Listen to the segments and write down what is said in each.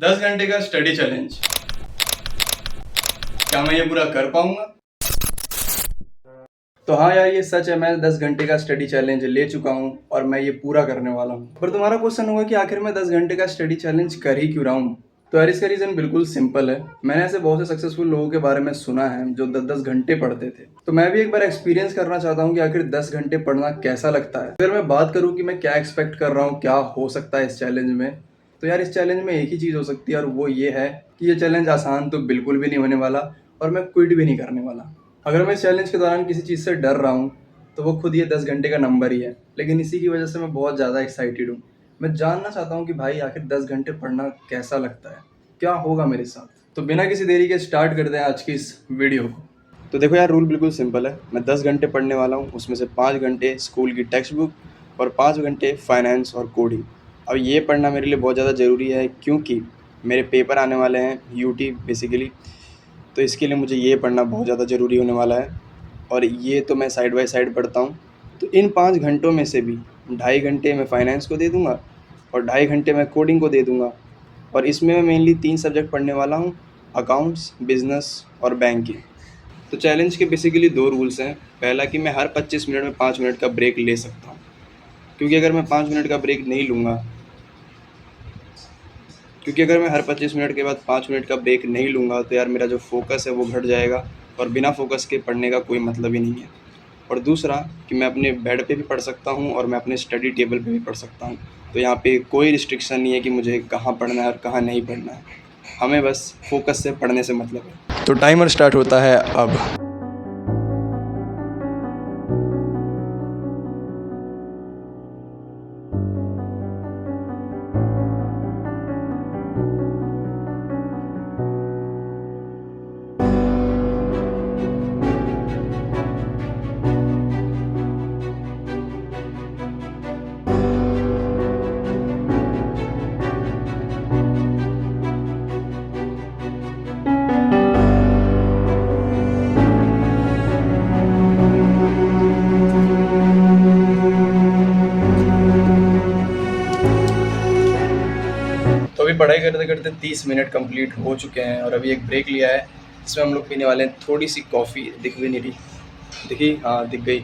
10 घंटे का study challenge, क्या मैं ये पूरा कर पाऊंगा? तो हाँ यार, ये सच है। मैं 10 घंटे का स्टडी चैलेंज ले चुका हूँ और मैं ये पूरा करने वाला हूँ। पर तुम्हारा क्वेश्चन होगा कि आखिर मैं 10 घंटे का स्टडी चैलेंज कर ही क्यों रहा हूँ। तो यार, इसका रीज़न बिल्कुल सिंपल है। मैंने ऐसे बहुत से सक्सेसफुल लोगों के बारे में सुना है जो 10-10 घंटे पढ़ते थे। तो मैं भी एक बार एक्सपीरियंस करना चाहता हूँ कि आखिर 10 घंटे पढ़ना कैसा लगता है। अगर मैं बात करूँ कि मैं क्या एक्सपेक्ट कर रहा हूँ, क्या हो सकता है इस चैलेंज में, तो यार इस चैलेंज में एक ही चीज़ हो सकती है और वो ये है कि ये चैलेंज आसान तो बिल्कुल भी नहीं होने वाला और मैं क्विट भी नहीं करने वाला। अगर मैं इस चैलेंज के दौरान किसी चीज़ से डर रहा हूँ तो वो खुद ये 10 घंटे का नंबर ही है। लेकिन इसी की वजह से मैं बहुत ज़्यादा एक्साइटेड हूँ। मैं जानना चाहता हूँ कि भाई आखिर 10 घंटे पढ़ना कैसा लगता है, क्या होगा मेरे साथ। तो बिना किसी देरी के स्टार्ट करते हैं आज की इस वीडियो को। तो देखो यार, रूल बिल्कुल सिंपल है। मैं 10 घंटे पढ़ने वाला हूँ, उसमें से 5 घंटे स्कूल की टेक्स्ट बुक और 5 घंटे फाइनेंस और कोडिंग। अब ये पढ़ना मेरे लिए बहुत ज़्यादा ज़रूरी है क्योंकि मेरे पेपर आने वाले हैं, यूटी बेसिकली। तो इसके लिए मुझे ये पढ़ना बहुत ज़्यादा ज़रूरी होने वाला है और ये तो मैं साइड बाय साइड पढ़ता हूँ। तो इन 5 घंटों में से भी 2.5 घंटे मैं फाइनेंस को दे दूँगा और 2.5 घंटे मैं कोडिंग को दे दूँगा। और इसमें मैं मेनली 3 सब्जेक्ट पढ़ने वाला हूँ, अकाउंट्स, बिज़नेस और बैंकिंग। तो चैलेंज के बेसिकली 2 रूल्स हैं। पहला कि मैं हर 25 मिनट में 5 मिनट का ब्रेक ले सकता हूँ, क्योंकि अगर मैं 5 मिनट का ब्रेक नहीं लूँगा क्योंकि अगर मैं हर 25 मिनट के बाद 5 मिनट का ब्रेक नहीं लूँगा तो यार मेरा जो फ़ोकस है वो घट जाएगा और बिना फ़ोकस के पढ़ने का कोई मतलब ही नहीं है। और दूसरा कि मैं अपने बेड पे भी पढ़ सकता हूँ और मैं अपने स्टडी टेबल पे भी पढ़ सकता हूँ। तो यहाँ पे कोई रिस्ट्रिक्शन नहीं है कि मुझे कहाँ पढ़ना है और कहाँ नहीं पढ़ना है। हमें बस फ़ोकस से पढ़ने से मतलब है। तो टाइमर स्टार्ट होता है अब। तो अभी पढ़ाई करते करते 30 मिनट कंप्लीट हो चुके हैं और अभी एक ब्रेक लिया है। इसमें हम लोग पीने वाले हैं थोड़ी सी कॉफ़ी। दिख भी नहीं रही, दिखी? हाँ, दिख गई।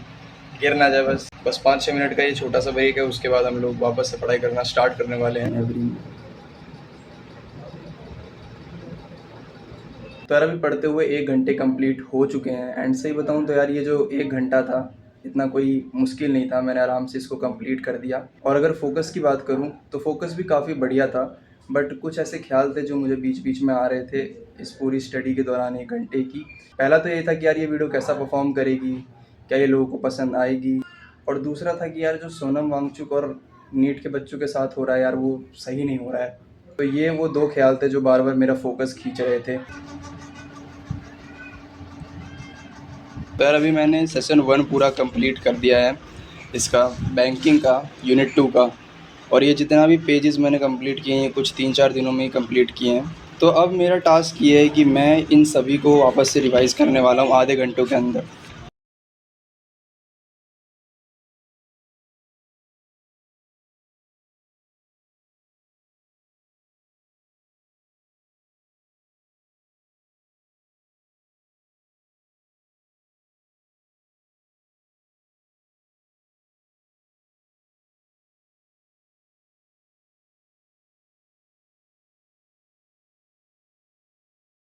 गिर ना जाए बस। 5-6 मिनट का ये छोटा सा ब्रेक है, उसके बाद हम लोग वापस से पढ़ाई करना स्टार्ट करने वाले हैं। तो यार, अभी पढ़ते हुए 1 घंटे कंप्लीट हो चुके हैं एंड सही बताऊँ तो यार ये जो 1 घंटा था इतना कोई मुश्किल नहीं था। मैंने आराम से इसको कंप्लीट कर दिया। और अगर फोकस की बात करूँ तो फोकस भी काफ़ी बढ़िया था। बट कुछ ऐसे ख्याल थे जो मुझे बीच बीच में आ रहे थे इस पूरी स्टडी के दौरान 1 घंटे की। पहला तो ये था कि यार ये वीडियो कैसा परफॉर्म करेगी, क्या ये लोगों को पसंद आएगी। और दूसरा था कि यार जो सोनम वांगचुक और नीट के बच्चों के साथ हो रहा है यार वो सही नहीं हो रहा है। तो ये वो 2 ख्याल थे जो बार बार मेरा फोकस खींच रहे थे। तो यार, अभी मैंने सेशन 1 पूरा कंप्लीट कर दिया है, इसका बैंकिंग का, यूनिट 2 का। और ये जितना भी पेजेस मैंने कंप्लीट किए हैं कुछ 3-4 दिनों में ही कंप्लीट किए हैं। तो अब मेरा टास्क ये है कि मैं इन सभी को वापस से रिवाइज़ करने वाला हूँ आधे घंटों के अंदर।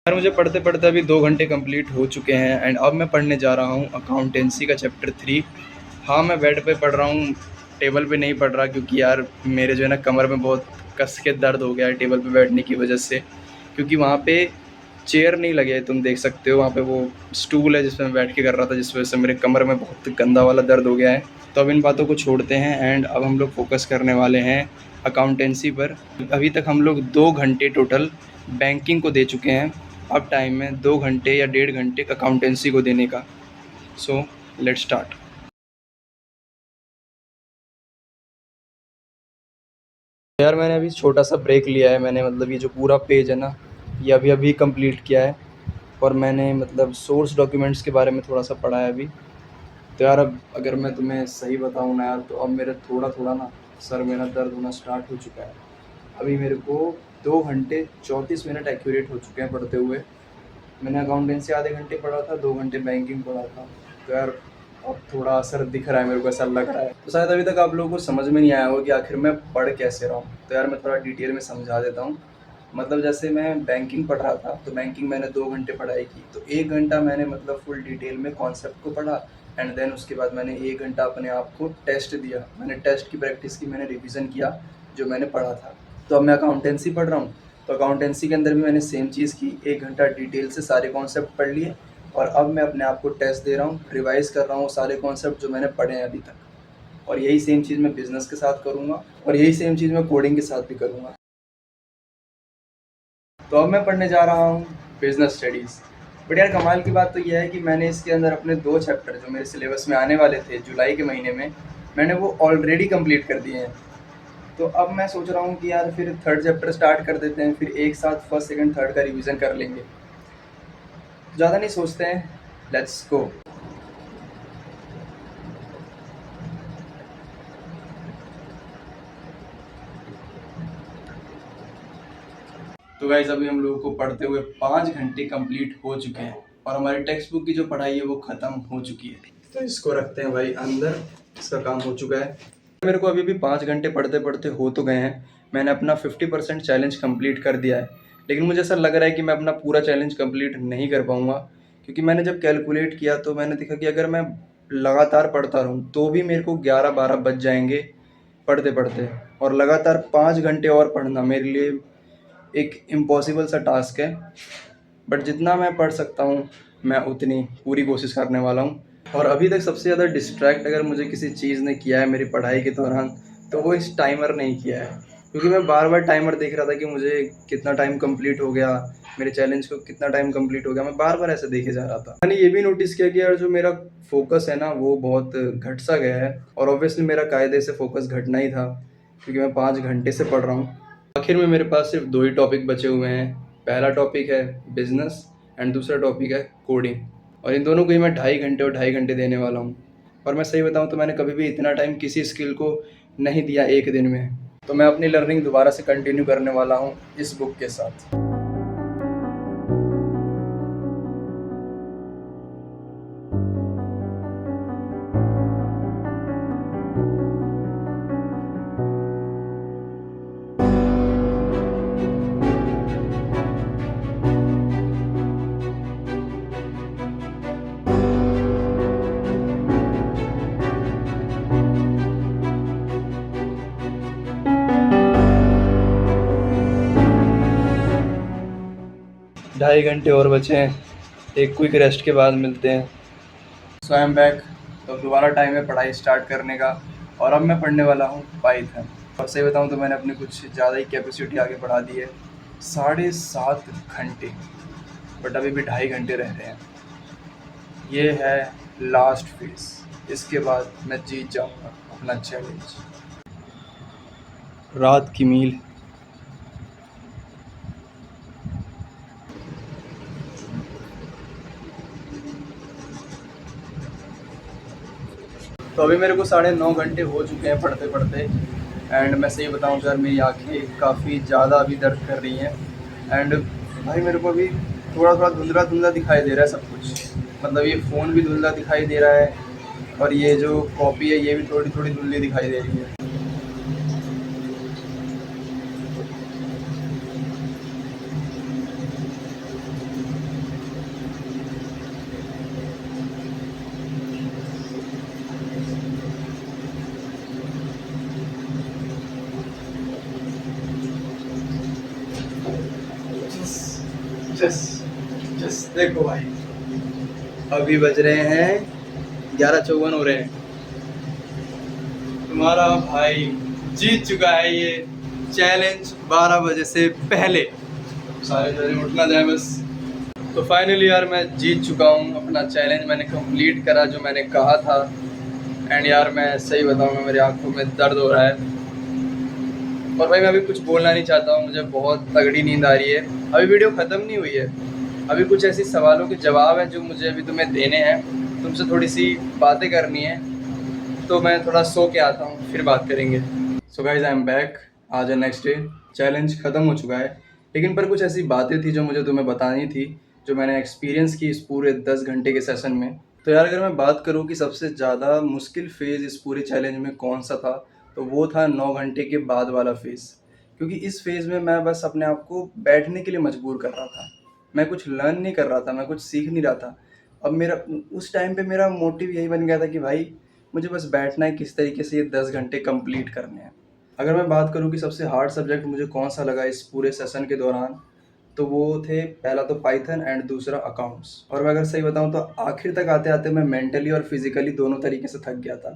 यार, मुझे पढ़ते पढ़ते अभी 2 घंटे कंप्लीट हो चुके हैं एंड अब मैं पढ़ने जा रहा हूँ अकाउंटेंसी का चैप्टर 3। हाँ, मैं बेड पे पढ़ रहा हूँ, टेबल पे नहीं पढ़ रहा, क्योंकि यार मेरे जो है ना कमर में बहुत कस के दर्द हो गया है टेबल पे बैठने की वजह से। क्योंकि वहाँ पे चेयर नहीं लगे है, तुम देख सकते हो। वहाँ पे वो स्टूल है जिसमें मैं बैठ के कर रहा था, जिस वजह से मेरे कमर में बहुत गंदा वाला दर्द हो गया है। तो अब इन बातों को छोड़ते हैं एंड अब हम लोग फोकस करने वाले हैं अकाउंटेंसी पर। अभी तक हम लोग 2 घंटे टोटल बैंकिंग को दे चुके हैं। अब टाइम है 2 घंटे या 1.5 घंटे अकाउंटेंसी को देने का। So let's start. यार, मैंने अभी छोटा सा ब्रेक लिया है। मैंने मतलब ये जो पूरा पेज है ना, ये अभी अभी कंप्लीट किया है। और मैंने मतलब सोर्स डॉक्यूमेंट्स के बारे में थोड़ा सा पढ़ा है अभी। तो यार, अब अगर मैं तुम्हें सही बताऊँ ना यार, तो अब मेरे थोड़ा थोड़ा ना सर मेरा दर्द होना स्टार्ट हो चुका है। अभी मेरे को 2 घंटे 34 मिनट एक्यूरेट हो चुके हैं पढ़ते हुए। मैंने अकाउंटेंसी आधे घंटे पढ़ा था, 2 घंटे बैंकिंग पढ़ा था। तो यार अब थोड़ा असर दिख रहा है मेरे को, ऐसा लग रहा है। तो शायद अभी तक आप लोगों को समझ में नहीं आया हो कि आखिर मैं पढ़ कैसे रहा हूँ। तो यार मैं थोड़ा डिटेल में समझा देता हूँ। मतलब जैसे मैं बैंकिंग पढ़ रहा था, तो बैंकिंग मैंने 2 घंटे पढ़ाई की, तो 1 घंटा मैंने मतलब फुल डिटेल में कॉन्सेप्ट को पढ़ा। एंड देन उसके बाद मैंने 1 घंटा अपने आप को टेस्ट दिया, मैंने टेस्ट की प्रैक्टिस की, मैंने रिवीजन किया जो मैंने पढ़ा था। तो अब मैं अकाउंटेंसी पढ़ रहा हूँ, तो अकाउंटेंसी के अंदर भी मैंने सेम चीज़ की, 1 घंटा डिटेल से सारे कॉन्सेप्ट पढ़ लिए। और अब मैं अपने आप को टेस्ट दे रहा हूँ, रिवाइज़ कर रहा हूँ सारे कॉन्सेप्ट जो मैंने पढ़े हैं अभी तक। और यही सेम चीज़ मैं बिज़नेस के साथ करूँगा, और यही सेम चीज़ मैं कोडिंग के साथ भी करूँगा। तो अब मैं पढ़ने जा रहा हूँ बिज़नेस स्टडीज़। बट यार कमाल की बात तो यह है कि मैंने इसके अंदर अपने 2 चैप्टर जो मेरे सिलेबस में आने वाले थे जुलाई के महीने में, मैंने वो ऑलरेडी कंप्लीट कर दिए हैं। तो अब मैं सोच रहा हूँ कि यार फिर 3rd चैप्टर स्टार्ट कर देते हैं, फिर एक साथ 1st, 2nd, 3rd का रिवीजन कर लेंगे। ज़्यादा नहीं सोचते हैं, लेट्स गो। तो गाइस अभी हम लोगों को पढ़ते हुए 5 घंटे कंप्लीट हो चुके हैं, और हमारी टेक्स्ट बुक की जो पढ़ाई है वो ख़त्म हो चुकी है। तो इसको रखते हैं भाई अंदर, इसका काम हो चुका है। मेरे को अभी भी 5 घंटे पढ़ते पढ़ते हो तो गए हैं। मैंने अपना 50% चैलेंज कंप्लीट कर दिया है, लेकिन मुझे ऐसा लग रहा है कि मैं अपना पूरा चैलेंज कंप्लीट नहीं कर पाऊँगा। क्योंकि मैंने जब कैलकुलेट किया तो मैंने देखा कि अगर मैं लगातार पढ़ता रहूँ तो भी मेरे को 11-12 बज जाएंगे पढ़ते पढ़ते, और लगातार 5 घंटे और पढ़ना मेरे लिए एक इम्पॉसिबल सा टास्क है। बट जितना मैं पढ़ सकता हूँ मैं उतनी पूरी कोशिश करने वाला हूँ। और अभी तक सबसे ज़्यादा डिस्ट्रैक्ट अगर मुझे किसी चीज़ ने किया है मेरी पढ़ाई के दौरान, तो वो इस टाइमर ने ही किया है। क्योंकि मैं बार बार टाइमर देख रहा था कि मुझे कितना टाइम कंप्लीट हो गया, मेरे चैलेंज को कितना टाइम कंप्लीट हो गया, मैं बार बार ऐसे देखे जा रहा था। मैंने ये भी नोटिस किया कि यार जो मेरा फोकस है ना वो बहुत घट सा गया है, और ऑब्वियसली मेरा कायदे से फोकस घटना ही था, क्योंकि मैं 5 घंटे से पढ़ रहा हूँ। आखिर में मेरे पास सिर्फ 2 ही टॉपिक बचे हुए हैं। पहला टॉपिक है बिजनेस, एंड दूसरा टॉपिक है कोडिंग। और इन दोनों को ही मैं 2.5 घंटे और 2.5 घंटे देने वाला हूँ। और मैं सही बताऊँ तो मैंने कभी भी इतना टाइम किसी स्किल को नहीं दिया एक दिन में। तो मैं अपनी लर्निंग दोबारा से कंटिन्यू करने वाला हूँ इस बुक के साथ। ढाई घंटे और बचे हैं, एक क्विक रेस्ट के बाद मिलते हैं। सो आई एम बैक। तो अब दोबारा टाइम है पढ़ाई स्टार्ट करने का, और अब मैं पढ़ने वाला हूँ पाइथन। और सही बताऊँ तो मैंने अपनी कुछ ज़्यादा ही कैपेसिटी आगे बढ़ा दी है, 7.5 घंटे। बट अभी भी 2.5 घंटे रह रहे हैं। ये है लास्ट फेज, इसके बाद मैं जीत जाऊँगा अपना चैलेंज। रात की मील। तो अभी मेरे को 9.5 घंटे हो चुके हैं पढ़ते पढ़ते। एंड मैं सही बताऊँ तो यार मेरी आँखें काफ़ी ज़्यादा अभी दर्द कर रही हैं। एंड भाई मेरे को अभी थोड़ा थोड़ा धुंधला धुंधला दिखाई दे रहा है सब कुछ। मतलब ये फ़ोन भी धुंधला दिखाई दे रहा है, और ये जो कॉपी है ये भी थोड़ी थोड़ी धुंधली दिखाई दे रही है। जस्ट देखो भाई, अभी बज रहे हैं 11:54 हो रहे हैं। तुम्हारा भाई जीत चुका है ये चैलेंज 12 बजे से पहले। सारे जने उठना जाए बस। तो फाइनली यार मैं जीत चुका हूँ अपना चैलेंज, मैंने कंप्लीट करा जो मैंने कहा था। एंड यार मैं सही बताऊँगा मेरी आंखों में दर्द हो रहा है, और भाई मैं अभी कुछ बोलना नहीं चाहता हूँ, मुझे बहुत तगड़ी नींद आ रही है। अभी वीडियो ख़त्म नहीं हुई है, अभी कुछ ऐसे सवालों के जवाब हैं जो मुझे अभी तुम्हें देने हैं, तुमसे थोड़ी सी बातें करनी है। तो मैं थोड़ा सो के आता हूँ, फिर बात करेंगे। So guys I am back. आज है नेक्स्ट डे, चैलेंज ख़त्म हो चुका है। लेकिन पर कुछ ऐसी बातें थी जो मुझे तुम्हें बतानी थी, जो मैंने एक्सपीरियंस की इस पूरे 10 घंटे के सेशन में। तो यार अगर मैं बात करूँ कि सबसे ज़्यादा मुश्किल फ़ेज़ इस पूरे चैलेंज में कौन-सा था, तो वो था 9 घंटे के बाद वाला फ़ेज़। क्योंकि इस फ़ेज़ में मैं बस अपने आप को बैठने के लिए मजबूर कर रहा था। मैं कुछ लर्न नहीं कर रहा था, मैं कुछ सीख नहीं रहा था। अब मेरा उस टाइम पे मेरा मोटिव यही बन गया था कि भाई मुझे बस बैठना है, किस तरीके से ये 10 घंटे कंप्लीट करने हैं। अगर मैं बात करूँ कि सबसे हार्ड सब्जेक्ट मुझे कौन-सा लगा इस पूरे सेशन के दौरान, तो वो थे पहला तो पाइथन एंड दूसरा अकाउंट्स। और मैं अगर सही बताऊँ तो आखिर तक आते-आते मैं मेंटली और फिज़िकली दोनों तरीके से थक गया था।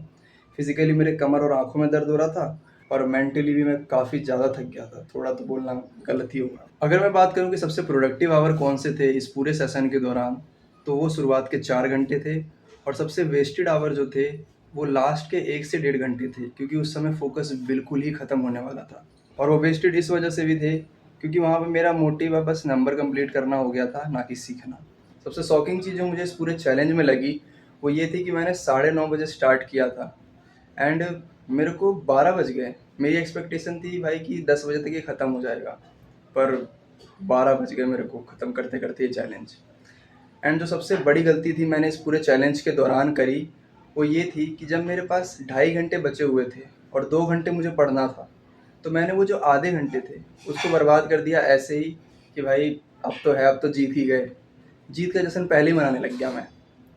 फिज़िकली मेरे कमर और आँखों में दर्द हो रहा था और मेंटली भी मैं काफ़ी ज़्यादा थक गया था। थोड़ा तो बोलना गलत ही होगा। अगर मैं बात करूँ कि सबसे प्रोडक्टिव आवर कौन से थे इस पूरे सेशन के दौरान, तो वो शुरुआत के 4 घंटे थे और सबसे वेस्टेड आवर जो थे, वो लास्ट के 1 से डेढ़ घंटे थे, क्योंकि उस समय फ़ोकस बिल्कुल ही ख़त्म होने वाला था। और वो वेस्टेड इस वजह से भी थे क्योंकि वहाँ पे मेरा मोटिव है बस नंबर कंप्लीट करना हो गया था, ना कि सीखना। सबसे शॉकिंग चीज़ जो मुझे इस पूरे चैलेंज में लगी, वो ये थी कि मैंने 9:30 बजे स्टार्ट किया था एंड मेरे को 12 बज गए। मेरी एक्सपेक्टेशन थी भाई कि 10 बजे तक ये ख़त्म हो जाएगा, पर 12 बज गए मेरे को ख़त्म करते-करते ये चैलेंज। एंड जो सबसे बड़ी गलती थी मैंने इस पूरे चैलेंज के दौरान करी, वो ये थी कि जब मेरे पास ढाई घंटे बचे हुए थे और 2 घंटे मुझे पढ़ना था, तो मैंने वो जो आधे घंटे थे, उसको बर्बाद कर दिया ऐसे ही कि भाई अब तो है, अब तो जीत ही गए। जीत का जश्न पहले ही मनाने लग गया मैं।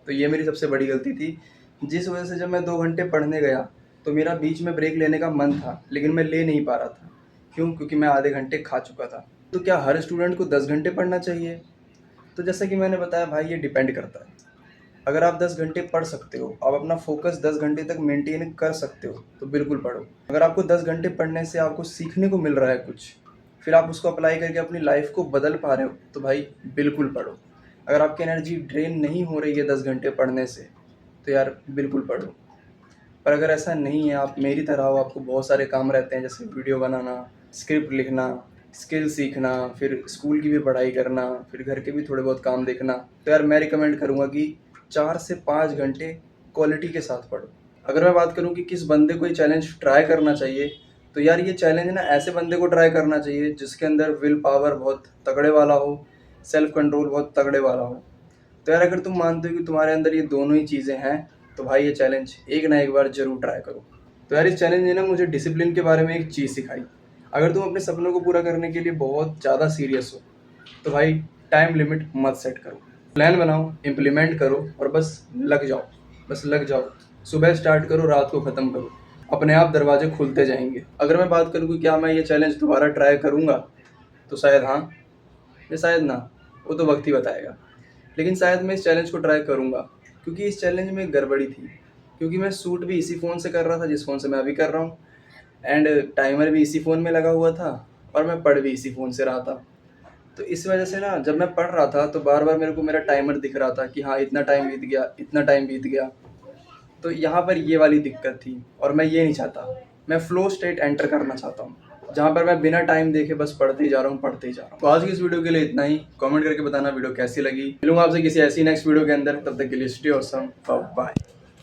तो ये मेरी सबसे बड़ी गलती थी, जिस वजह से जब मैं 2 घंटे पढ़ने गया, तो मेरा बीच में ब्रेक लेने का मन था, लेकिन मैं ले नहीं पा रहा था। क्यों? क्योंकि मैं आधे घंटे खा चुका था। तो क्या हर स्टूडेंट को 10 घंटे पढ़ना चाहिए? तो जैसा कि मैंने बताया भाई, ये डिपेंड करता है। अगर आप 10 घंटे पढ़ सकते हो, आप अपना फ़ोकस 10 घंटे तक मेंटेन कर सकते हो, तो बिल्कुल पढ़ो। अगर आपको 10 घंटे पढ़ने से आपको सीखने को मिल रहा है कुछ, फिर आप उसको अप्लाई करके अपनी लाइफ़ को बदल पा रहे हो, तो भाई बिल्कुल पढ़ो। अगर आपकी एनर्जी ड्रेन नहीं हो रही है 10 घंटे पढ़ने से, तो यार बिल्कुल पढ़ो। पर अगर ऐसा नहीं है, आप मेरी तरह हो, आपको बहुत सारे काम रहते हैं जैसे वीडियो बनाना, स्क्रिप्ट लिखना, स्किल सीखना, फिर स्कूल की भी पढ़ाई करना, फिर घर के भी थोड़े बहुत काम देखना, तो यार मैं रिकमेंड करूँगा कि 4 से 5 घंटे क्वालिटी के साथ पढ़ो। अगर मैं बात करूँ कि किस बंदे को ये चैलेंज ट्राई करना चाहिए, तो यार ये चैलेंज ना ऐसे बंदे को ट्राई करना चाहिए जिसके अंदर विल पावर बहुत तगड़े वाला हो, सेल्फ कंट्रोल बहुत तगड़े वाला हो। तो यार अगर तुम मानते हो कि तुम्हारे अंदर ये दोनों ही चीज़ें हैं, तो भाई ये चैलेंज एक ना एक बार ज़रूर ट्राई करो। तो यार इस चैलेंज ने ना मुझे डिसिप्लिन के बारे में एक चीज़ सिखाई। अगर तुम अपने सपनों को पूरा करने के लिए बहुत ज़्यादा सीरियस हो, तो भाई टाइम लिमिट मत सेट करो। प्लान बनाओ, इम्प्लीमेंट करो और बस लग जाओ, बस लग जाओ। सुबह स्टार्ट करो, रात को ख़त्म करो। अपने आप दरवाजे खुलते जाएँगे। अगर मैं बात करूँ कि क्या मैं ये चैलेंज दोबारा ट्राई करूँगा, तो शायद हाँ, या शायद ना, वो तो वक्त ही बताएगा। लेकिन शायद मैं इस चैलेंज को ट्राई करूँगा, क्योंकि इस चैलेंज में एक गड़बड़ी थी। क्योंकि मैं शूट भी इसी फ़ोन से कर रहा था जिस फ़ोन से मैं अभी कर रहा हूँ, एंड टाइमर भी इसी फ़ोन में लगा हुआ था और मैं पढ़ भी इसी फ़ोन से रहा था। तो इस वजह से ना जब मैं पढ़ रहा था तो बार-बार मेरे को मेरा टाइमर दिख रहा था कि हाँ, इतना टाइम बीत गया, इतना टाइम बीत गया। तो यहाँ पर ये वाली दिक्कत थी और मैं ये नहीं चाहता। मैं फ़्लो स्टेट एंटर करना चाहता हूँ, जहाँ पर मैं बिना टाइम देखे बस पढ़ते ही जा रहा हूँ, पढ़ते ही जा रहा हूँ। तो आज की इस वीडियो के लिए इतना ही। कमेंट करके बताना वीडियो कैसी लगी। मिलूँगा आपसे किसी ऐसी नेक्स्ट वीडियो के अंदर। तब तक के लिए स्टे ऑसम, बाय।